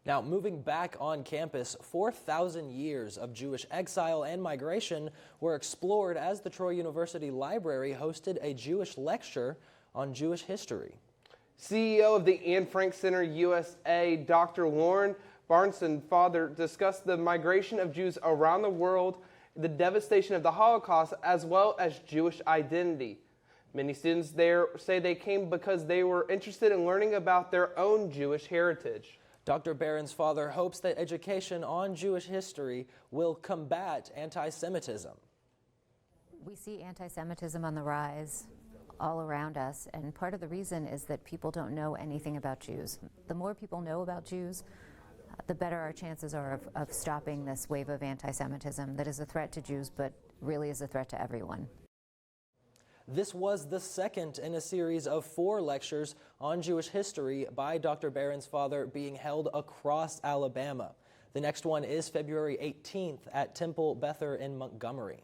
Now, moving back on campus, 4,000 years of Jewish exile and migration were explored as the Troy University Library hosted a Jewish lecture on Jewish history. CEO of the Anne Frank Center USA, Dr. Lauren Barnson-Father, discussed the migration of Jews around the world, the devastation of the Holocaust, as well as Jewish identity. Many students there say they came because they were interested in learning about their own Jewish heritage. Dr. Barons-Father hopes that education on Jewish history will combat anti-Semitism. We see anti-Semitism on the rise all around us, and part of the reason is that people don't know anything about Jews. The more people know about Jews, the better our chances are of stopping this wave of anti-Semitism that is a threat to Jews, but really is a threat to everyone. This was the second in a series of 4 lectures on Jewish history by Dr. Barons-Father being held across Alabama. The next one is February 18th at Temple Bether in Montgomery.